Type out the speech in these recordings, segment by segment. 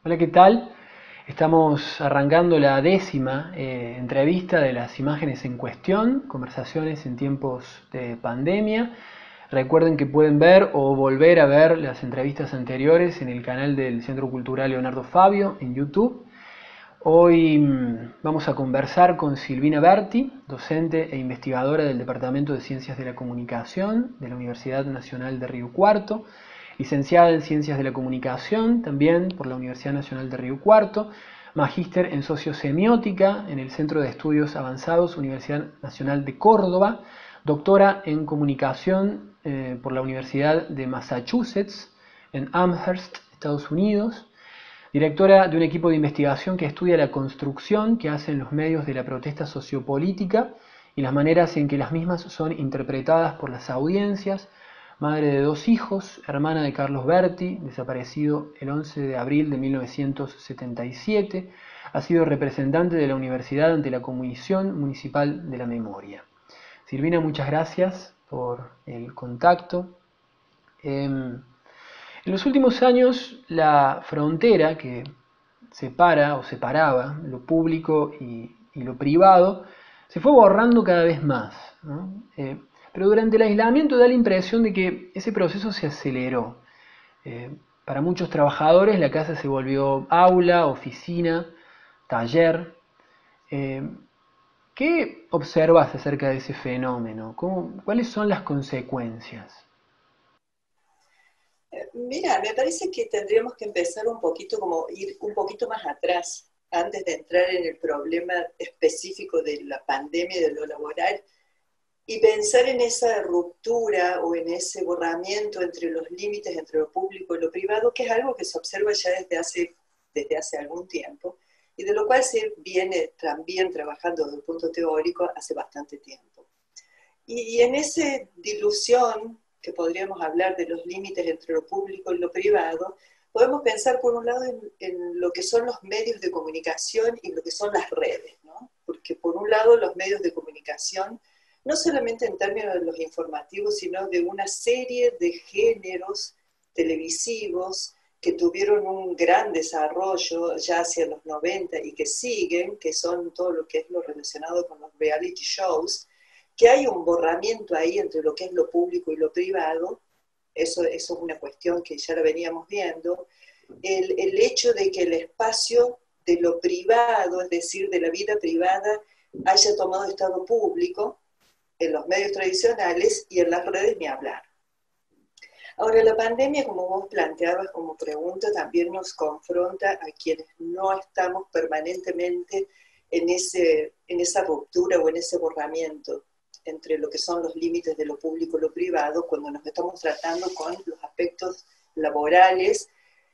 Hola, ¿qué tal? Estamos arrancando la décima entrevista de las imágenes en cuestión, conversaciones en tiempos de pandemia. Recuerden que pueden ver o volver a ver las entrevistas anteriores en el canal del Centro Cultural Leonardo Fabio en YouTube. Hoy vamos a conversar con Silvina Berti, docente e investigadora del Departamento de Ciencias de la Comunicación de la Universidad Nacional de Río Cuarto, licenciada en Ciencias de la Comunicación también por la Universidad Nacional de Río Cuarto, magíster en Sociosemiótica en el Centro de Estudios Avanzados Universidad Nacional de Córdoba, doctora en Comunicación por la Universidad de Massachusetts en Amherst, Estados Unidos, directora de un equipo de investigación que estudia la construcción que hacen los medios de la protesta sociopolítica y las maneras en que las mismas son interpretadas por las audiencias, madre de dos hijos, hermana de Carlos Berti, desaparecido el 11 de abril de 1977, ha sido representante de la universidad ante la Comisión Municipal de la Memoria. Silvina, muchas gracias por el contacto. En los últimos años, la frontera que separa o separaba lo público y lo privado se fue borrando cada vez más, ¿no? Pero durante el aislamiento da la impresión de que ese proceso se aceleró. Para muchos trabajadores la casa se volvió aula, oficina, taller. Eh, ¿Qué observas acerca de ese fenómeno? ¿Cuáles son las consecuencias? Mira, me parece que tendríamos que empezar un poquito, como ir un poquito más atrás, antes de entrar en el problema específico de la pandemia y de lo laboral, y pensar en esa ruptura o en ese borramiento entre los límites entre lo público y lo privado, que es algo que se observa ya desde hace algún tiempo, y de lo cual se viene también trabajando desde el punto teórico hace bastante tiempo. Y en esa dilusión, que podríamos hablar de los límites entre lo público y lo privado, podemos pensar por un lado en lo que son los medios de comunicación y lo que son las redes, ¿no? Porque por un lado los medios de comunicación, no solamente en términos de los informativos, sino de una serie de géneros televisivos que tuvieron un gran desarrollo ya hacia los 90 y que siguen, que son todo lo que es lo relacionado con los reality shows, que hay un borramiento ahí entre lo que es lo público y lo privado. Eso es una cuestión que ya la veníamos viendo. El hecho de que el espacio de lo privado, es decir, de la vida privada, haya tomado estado público en los medios tradicionales y en las redes ni hablar. Ahora, la pandemia, como vos planteabas como pregunta, también nos confronta a quienes no estamos permanentemente en esa ruptura o en ese borramiento entre lo que son los límites de lo público y lo privado, cuando nos estamos tratando con los aspectos laborales.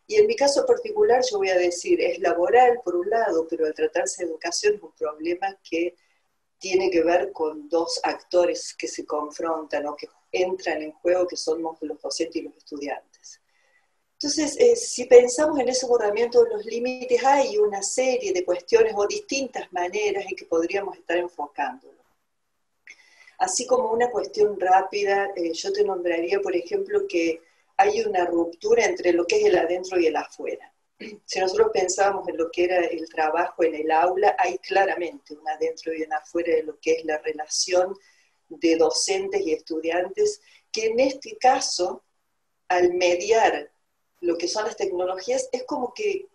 Y en mi caso particular, yo voy a decir, es laboral por un lado, pero al tratarse de educación es un problema que tiene que ver con dos actores que se confrontan o que entran en juego, que somos los docentes y los estudiantes. Entonces, si pensamos en ese borramiento de los límites, hay una serie de cuestiones o distintas maneras en que podríamos estar enfocándolo. Así como una cuestión rápida, yo te nombraría, por ejemplo, que hay una ruptura entre lo que es el adentro y el afuera. Si nosotros pensamos en lo que era el trabajo en el aula, hay claramente un adentro y un afuera de lo que es la relación de docentes y estudiantes, que en este caso, al mediar lo que son las tecnologías, es como que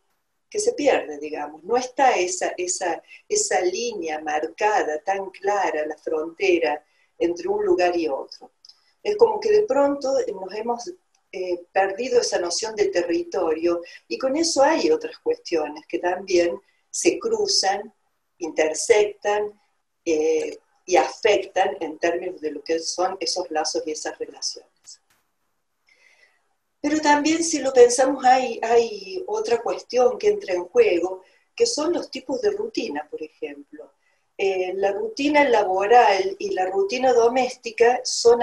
se pierde, digamos. No está esa línea marcada, tan clara, la frontera entre un lugar y otro. Es como que de pronto nos hemos perdido esa noción de territorio, y con eso hay otras cuestiones que también se cruzan, intersectan y afectan en términos de lo que son esos lazos y esas relaciones. Pero también, si lo pensamos, hay otra cuestión que entra en juego, que son los tipos de rutina, por ejemplo. La rutina laboral y la rutina doméstica son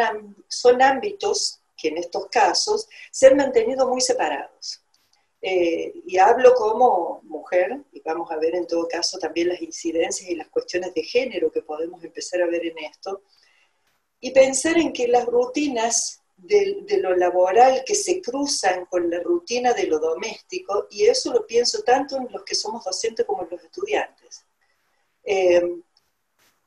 ámbitos que en estos casos se han mantenido muy separados. Y hablo como mujer, y vamos a ver en todo caso también las incidencias y las cuestiones de género que podemos empezar a ver en esto, y pensar en que las rutinas de lo laboral que se cruzan con la rutina de lo doméstico, y eso lo pienso tanto en los que somos docentes como en los estudiantes.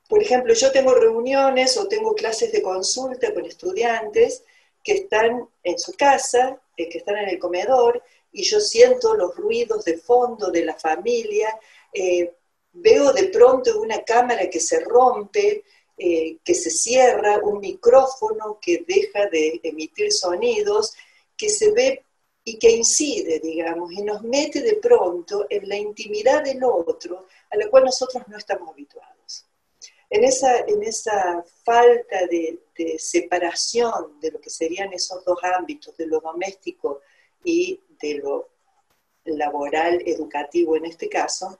Por ejemplo, yo tengo reuniones o tengo clases de consulta con estudiantes que están en su casa, que están en el comedor, y yo siento los ruidos de fondo de la familia, veo de pronto una cámara que se rompe, que se cierra, un micrófono que deja de emitir sonidos, que se ve y que incide, digamos, y nos mete de pronto en la intimidad del otro, a la cual nosotros no estamos habituados. En esa falta de separación de lo que serían esos dos ámbitos, de lo doméstico y de lo laboral, educativo en este caso,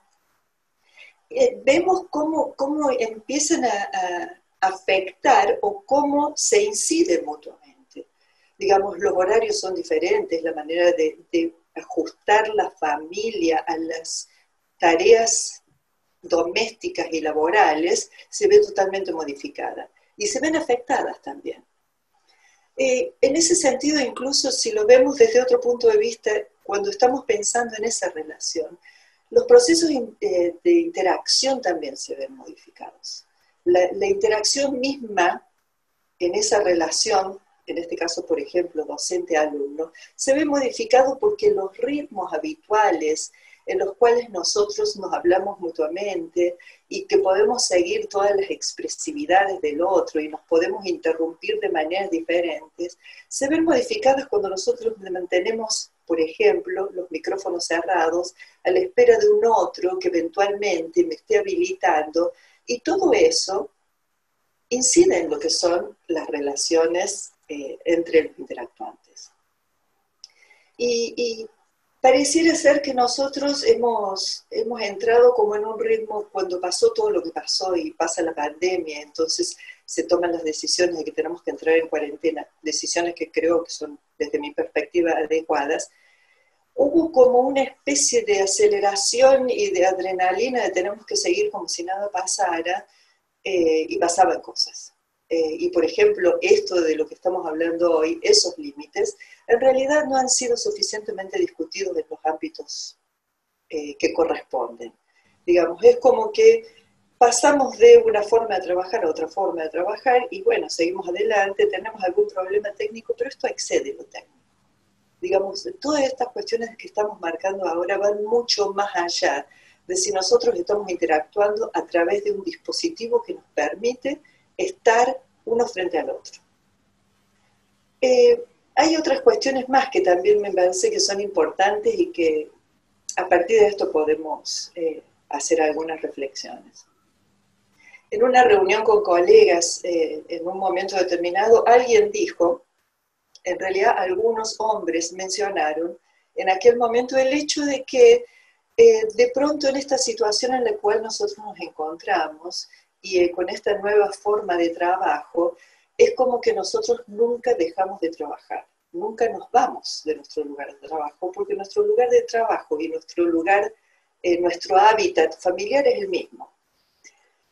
vemos cómo empiezan a afectar o cómo se inciden mutuamente. Digamos, los horarios son diferentes, la manera de ajustar la familia a las tareas domésticas y laborales se ve totalmente modificada y se ven afectadas también. En ese sentido, incluso si lo vemos desde otro punto de vista, cuando estamos pensando en esa relación, los procesos de interacción también se ven modificados. La interacción misma en esa relación, en este caso, por ejemplo, docente-alumno, se ve modificado porque los ritmos habituales en los cuales nosotros nos hablamos mutuamente y que podemos seguir todas las expresividades del otro y nos podemos interrumpir de maneras diferentes, se ven modificadas cuando nosotros mantenemos, por ejemplo, los micrófonos cerrados a la espera de un otro que eventualmente me esté habilitando, y todo eso incide en lo que son las relaciones entre los interactuantes. Y pareciera ser que nosotros hemos entrado como en un ritmo cuando pasó todo lo que pasó y pasa la pandemia, entonces se toman las decisiones de que tenemos que entrar en cuarentena, decisiones que creo que son, desde mi perspectiva, adecuadas. Hubo como una especie de aceleración y de adrenalina de tenemos que seguir como si nada pasara, y pasaban cosas. Y por ejemplo, esto de lo que estamos hablando hoy, esos límites, en realidad no han sido suficientemente discutidos en los ámbitos que corresponden. Digamos, es como que pasamos de una forma de trabajar a otra forma de trabajar y bueno, seguimos adelante, tenemos algún problema técnico, pero esto excede lo técnico. Digamos, todas estas cuestiones que estamos marcando ahora van mucho más allá de si nosotros estamos interactuando a través de un dispositivo que nos permite estar uno frente al otro. Hay otras cuestiones más que también me parece que son importantes y que a partir de esto podemos hacer algunas reflexiones. En una reunión con colegas, en un momento determinado, alguien dijo, en realidad algunos hombres mencionaron en aquel momento el hecho de que de pronto en esta situación en la cual nosotros nos encontramos y con esta nueva forma de trabajo, es como que nosotros nunca dejamos de trabajar, nunca nos vamos de nuestro lugar de trabajo, porque nuestro lugar de trabajo y nuestro lugar, nuestro hábitat familiar es el mismo.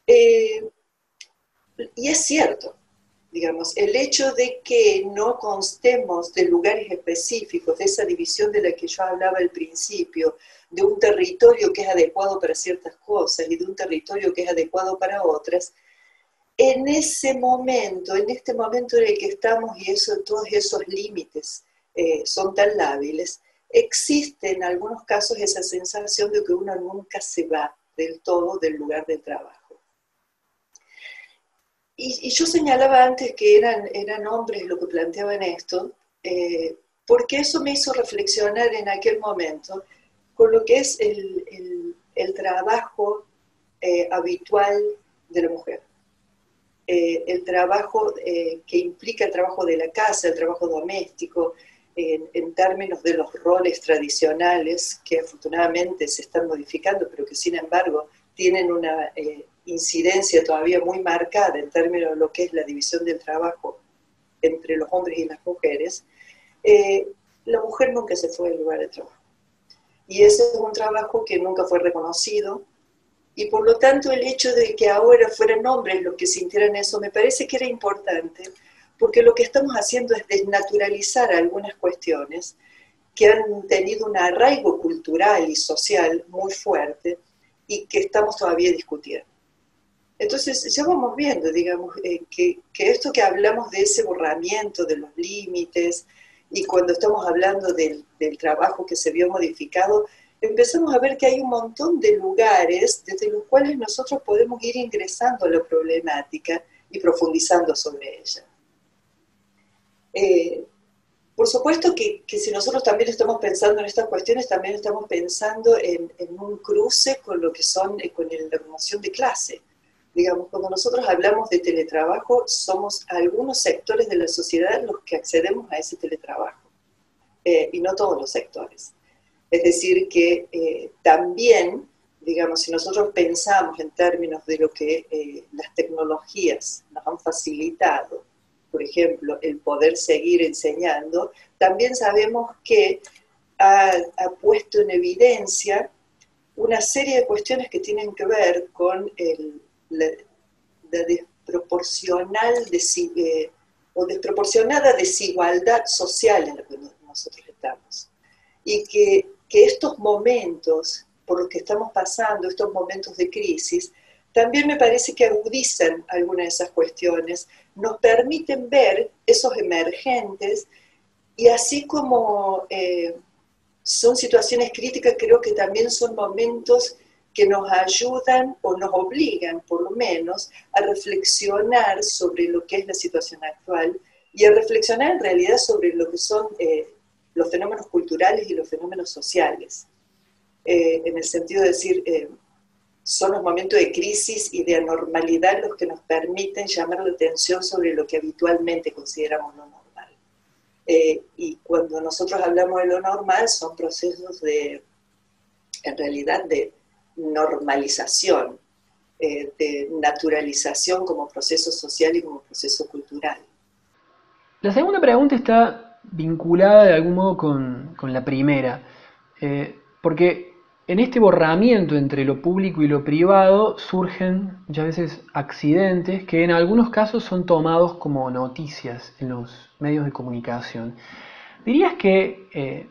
Y es cierto, digamos, el hecho de que no constemos de lugares específicos, de esa división de la que yo hablaba al principio, de un territorio que es adecuado para ciertas cosas y de un territorio que es adecuado para otras, en ese momento, en este momento en el que estamos y todos esos límites son tan lábiles, existe en algunos casos esa sensación de que uno nunca se va del todo del lugar de trabajo. Y yo señalaba antes que eran hombres los que planteaban esto, porque eso me hizo reflexionar en aquel momento con lo que es el trabajo habitual de la mujer. El trabajo que implica el trabajo de la casa, el trabajo doméstico, en términos de los roles tradicionales que afortunadamente se están modificando, pero que sin embargo tienen una incidencia todavía muy marcada en términos de lo que es la división del trabajo entre los hombres y las mujeres, la mujer nunca se fue del lugar de trabajo. Y ese es un trabajo que nunca fue reconocido, y por lo tanto el hecho de que ahora fueran hombres los que sintieran eso me parece que era importante, porque lo que estamos haciendo es desnaturalizar algunas cuestiones que han tenido un arraigo cultural y social muy fuerte y que estamos todavía discutiendo. Entonces ya vamos viendo, digamos, que esto que hablamos de ese borramiento de los límites y cuando estamos hablando del trabajo que se vio modificado, empezamos a ver que hay un montón de lugares desde los cuales nosotros podemos ir ingresando a la problemática y profundizando sobre ella. Por supuesto que si nosotros también estamos pensando en estas cuestiones, también estamos pensando en un cruce con lo que son, con la noción de clase. Digamos, cuando nosotros hablamos de teletrabajo, somos algunos sectores de la sociedad los que accedemos a ese teletrabajo, y no todos los sectores. Es decir, que también, digamos, si nosotros pensamos en términos de lo que las tecnologías nos han facilitado, por ejemplo, el poder seguir enseñando, también sabemos que ha puesto en evidencia una serie de cuestiones que tienen que ver con la o desproporcionada desigualdad social en la que nosotros estamos. Y que estos momentos por los que estamos pasando, estos momentos de crisis, también me parece que agudizan algunas de esas cuestiones, nos permiten ver esos emergentes y así como son situaciones críticas, creo que también son momentos que nos ayudan o nos obligan, por lo menos, a reflexionar sobre lo que es la situación actual y a reflexionar en realidad sobre lo que son los fenómenos culturales y los fenómenos sociales. En el sentido de decir, son los momentos de crisis y de anormalidad los que nos permiten llamar la atención sobre lo que habitualmente consideramos lo normal. Y cuando nosotros hablamos de lo normal, son procesos en realidad, de normalización, de naturalización como proceso social y como proceso cultural. La segunda pregunta está vinculada de algún modo con la primera, porque en este borramiento entre lo público y lo privado surgen muchas veces accidentes que en algunos casos son tomados como noticias en los medios de comunicación. ¿Dirías que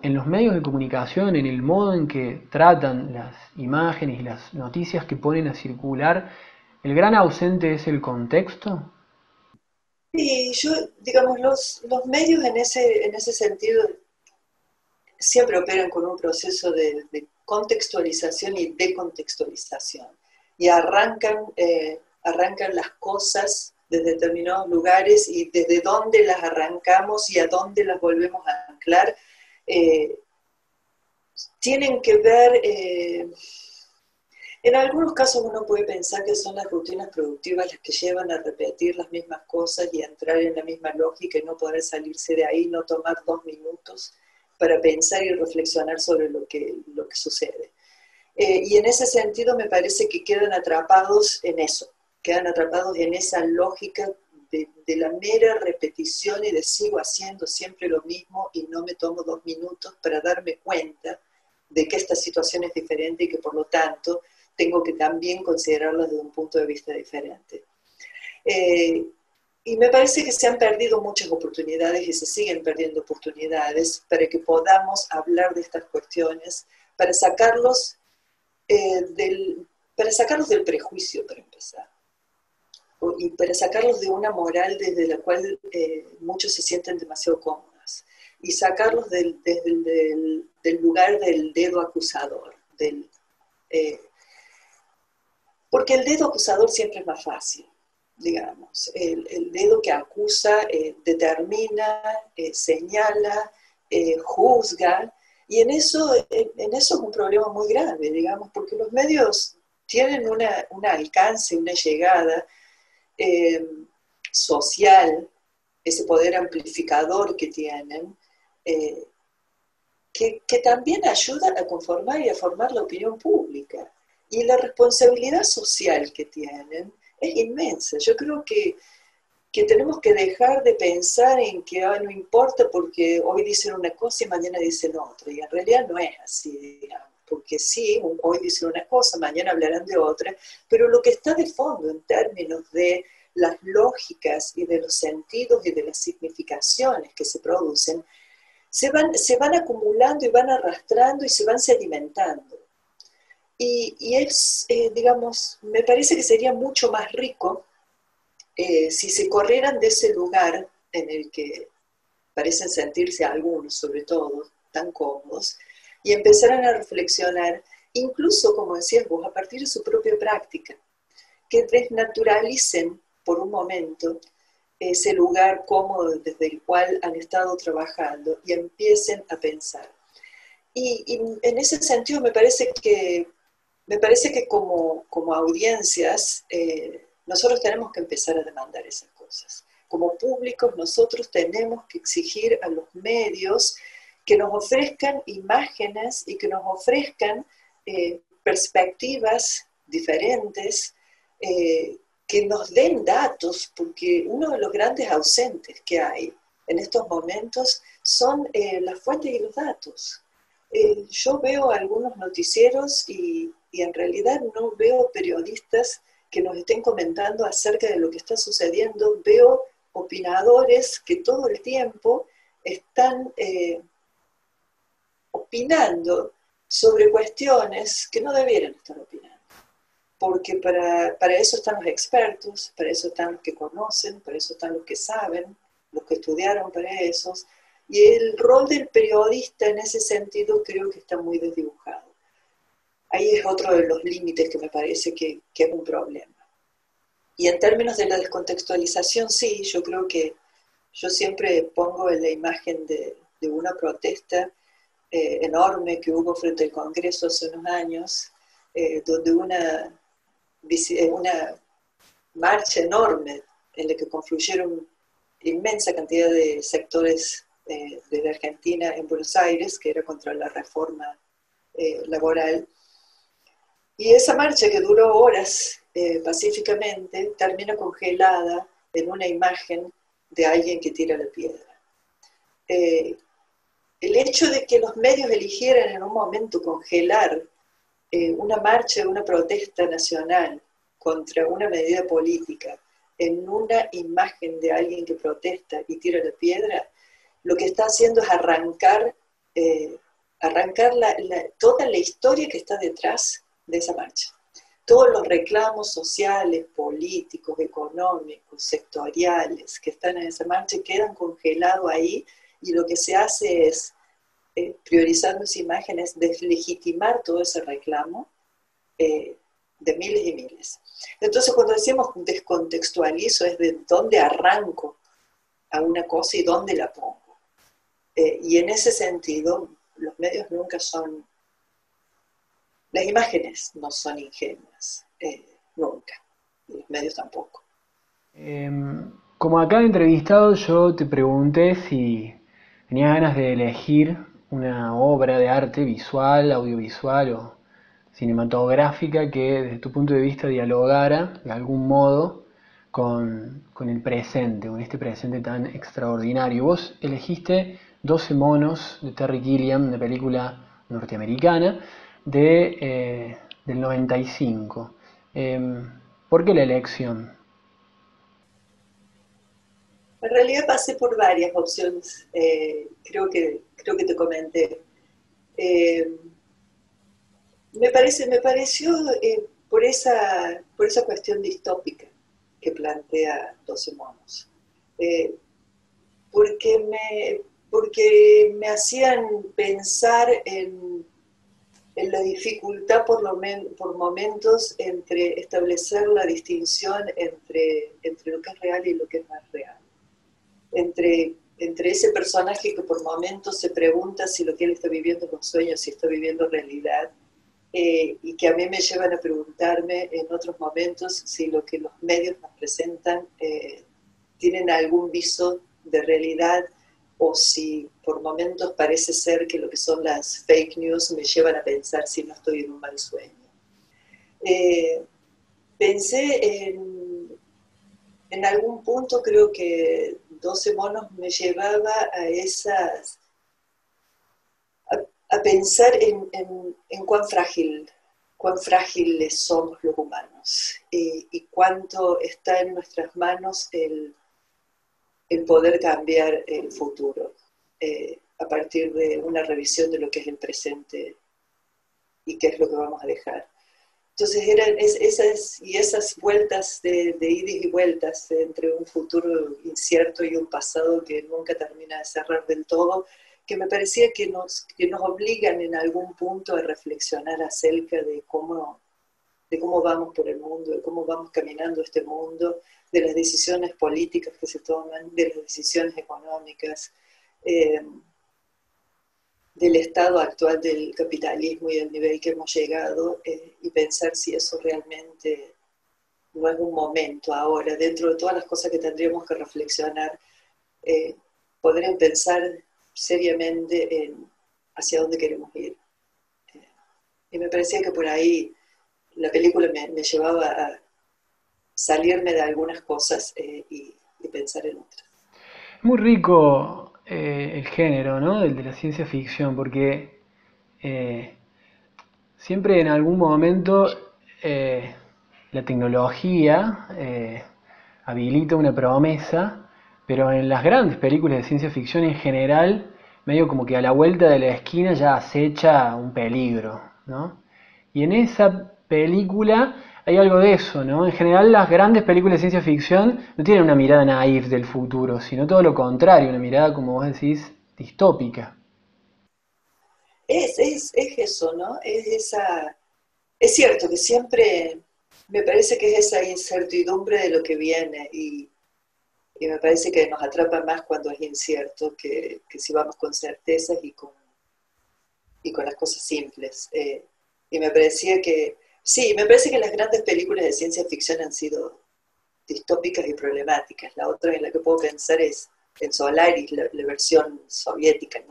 en los medios de comunicación, en el modo en que tratan las imágenes y las noticias que ponen a circular, el gran ausente es el contexto? Y yo, digamos, los medios en ese sentido siempre operan con un proceso de contextualización y decontextualización. Y arrancan las cosas desde determinados lugares y desde dónde las arrancamos y a dónde las volvemos a anclar, tienen que ver, en algunos casos uno puede pensar que son las rutinas productivas las que llevan a repetir las mismas cosas y a entrar en la misma lógica y no poder salirse de ahí, no tomar 2 minutos para pensar y reflexionar sobre lo que sucede. Y en ese sentido me parece que quedan atrapados en eso, quedan atrapados en esa lógica de la mera repetición y de sigo haciendo siempre lo mismo y no me tomo 2 minutos para darme cuenta de que esta situación es diferente y que por lo tanto tengo que también considerarla desde un punto de vista diferente. Y me parece que se han perdido muchas oportunidades y se siguen perdiendo oportunidades para que podamos hablar de estas cuestiones, para sacarlos del prejuicio, para empezar, y para sacarlos de una moral desde la cual muchos se sienten demasiado cómodas, y sacarlos del lugar del dedo acusador, porque el dedo acusador siempre es más fácil, digamos. El dedo que acusa determina, señala, juzga, y en eso es un problema muy grave, digamos, porque los medios tienen un alcance, una llegada social, ese poder amplificador que tienen, que también ayuda a conformar y a formar la opinión pública. Y la responsabilidad social que tienen es inmensa. Yo creo que tenemos que dejar de pensar en que no importa porque hoy dicen una cosa y mañana dicen otra. Y en realidad no es así, digamos. Porque sí, hoy dicen una cosa, mañana hablarán de otra, pero lo que está de fondo en términos de las lógicas y de los sentidos y de las significaciones que se producen, se van acumulando y van arrastrando y se van sedimentando. Y es, digamos, me parece que sería mucho más rico si se corrieran de ese lugar en el que parecen sentirse algunos, sobre todo, tan cómodos, y empezaran a reflexionar, incluso, como decías vos, a partir de su propia práctica, que desnaturalicen por un momento ese lugar cómodo desde el cual han estado trabajando y empiecen a pensar. Y en ese sentido me parece que como audiencias nosotros tenemos que empezar a demandar esas cosas. Como públicos nosotros tenemos que exigir a los medios que nos ofrezcan imágenes y que nos ofrezcan perspectivas diferentes, que nos den datos, porque uno de los grandes ausentes que hay en estos momentos son las fuentes y los datos. Yo veo algunos noticieros y en realidad no veo periodistas que nos estén comentando acerca de lo que está sucediendo. Veo opinadores que todo el tiempo están opinando sobre cuestiones que no debieran estar opinando. Porque para eso están los expertos, para eso están los que conocen, para eso están los que saben, los que estudiaron para esos. Y el rol del periodista en ese sentido creo que está muy desdibujado. Ahí es otro de los límites que me parece que es un problema. Y en términos de la descontextualización, sí, yo creo que yo siempre pongo en la imagen de una protesta enorme que hubo frente al Congreso hace unos años, donde una marcha enorme en la que confluyeron inmensa cantidad de sectores de la Argentina en Buenos Aires, que era contra la reforma laboral. Y esa marcha, que duró horas pacíficamente, termina congelada en una imagen de alguien que tira la piedra. El hecho de que los medios eligieran en un momento congelar una marcha, una protesta nacional contra una medida política en una imagen de alguien que protesta y tira la piedra, lo que está haciendo es arrancar toda la historia que está detrás de esa marcha. Todos los reclamos sociales, políticos, económicos, sectoriales que están en esa marcha quedan congelados ahí, y lo que se hace es, priorizando esas imágenes, deslegitimar todo ese reclamo de miles y miles. Entonces, cuando decimos descontextualizo, es de dónde arranco a una cosa y dónde la pongo. Y en ese sentido, los medios nunca son, las imágenes no son ingenuas, nunca, y los medios tampoco. Como acá entrevistado, yo te pregunté si tenías ganas de elegir una obra de arte visual, audiovisual o cinematográfica que desde tu punto de vista dialogara de algún modo con el presente, con este presente tan extraordinario. Vos elegiste 12 monos de Terry Gilliam, una película norteamericana del 95. ¿Por qué la elección? En realidad pasé por varias opciones, creo que te comenté. Eh, me pareció por esa cuestión distópica que plantea 12 monos. Eh, porque, porque me hacían pensar en la dificultad por momentos entre establecer la distinción entre lo que es real y lo que es más real. Entre ese personaje que por momentos se pregunta si lo que él está viviendo es un sueño, si está viviendo realidad, y que a mí me llevan a preguntarme en otros momentos si lo que los medios nos presentan tienen algún viso de realidad, o si por momentos parece ser que lo que son las fake news me llevan a pensar si no estoy en un mal sueño. Pensé en algún punto, creo que 12 monos me llevaba a pensar en cuán frágil cuán frágiles somos los humanos y cuánto está en nuestras manos el poder cambiar el futuro a partir de una revisión de lo que es el presente y qué es lo que vamos a dejar. Entonces eran esas vueltas de idas y vueltas entre un futuro incierto y un pasado que nunca termina de cerrar del todo, que me parecía que nos obligan en algún punto a reflexionar acerca de cómo vamos por el mundo, de cómo vamos caminando este mundo, de las decisiones políticas que se toman, de las decisiones económicas, del estado actual del capitalismo y del nivel que hemos llegado, y pensar si eso realmente no es un momento ahora, dentro de todas las cosas que tendríamos que reflexionar, poder pensar seriamente en hacia dónde queremos ir. Y me parecía que por ahí la película me llevaba a salirme de algunas cosas y pensar en otras. Muy rico el género, ¿no? El de la ciencia ficción, porque eh, siempre en algún momento la tecnología habilita una promesa, pero en las grandes películas de ciencia ficción en general, medio como que a la vuelta de la esquina ya acecha un peligro, ¿no? Y en esa película hay algo de eso, ¿no? En general las grandes películas de ciencia ficción no tienen una mirada naif del futuro, sino todo lo contrario, una mirada, como vos decís, distópica. Es eso, ¿no? Es cierto que siempre me parece que es esa incertidumbre de lo que viene y me parece que nos atrapa más cuando es incierto que si vamos con certezas y con las cosas simples. Y me parecía que, sí, me parece que las grandes películas de ciencia ficción han sido distópicas y problemáticas. La otra en la que puedo pensar es en Solaris, la versión soviética,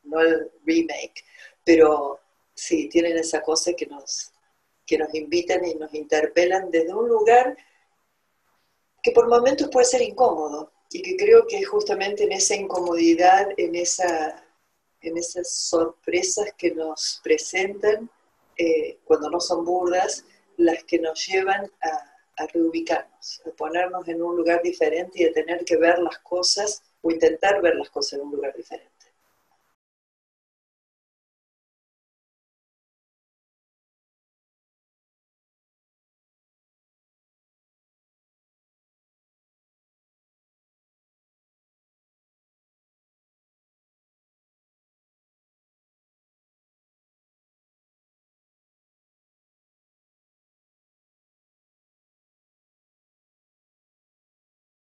no el remake, pero sí, tienen esa cosa que nos invitan y nos interpelan desde un lugar que por momentos puede ser incómodo y que creo que es justamente en esa incomodidad, en esas sorpresas que nos presentan, cuando no son burdas, las que nos llevan a reubicarnos, a ponernos en un lugar diferente y a tener que ver las cosas o intentar ver las cosas en un lugar diferente.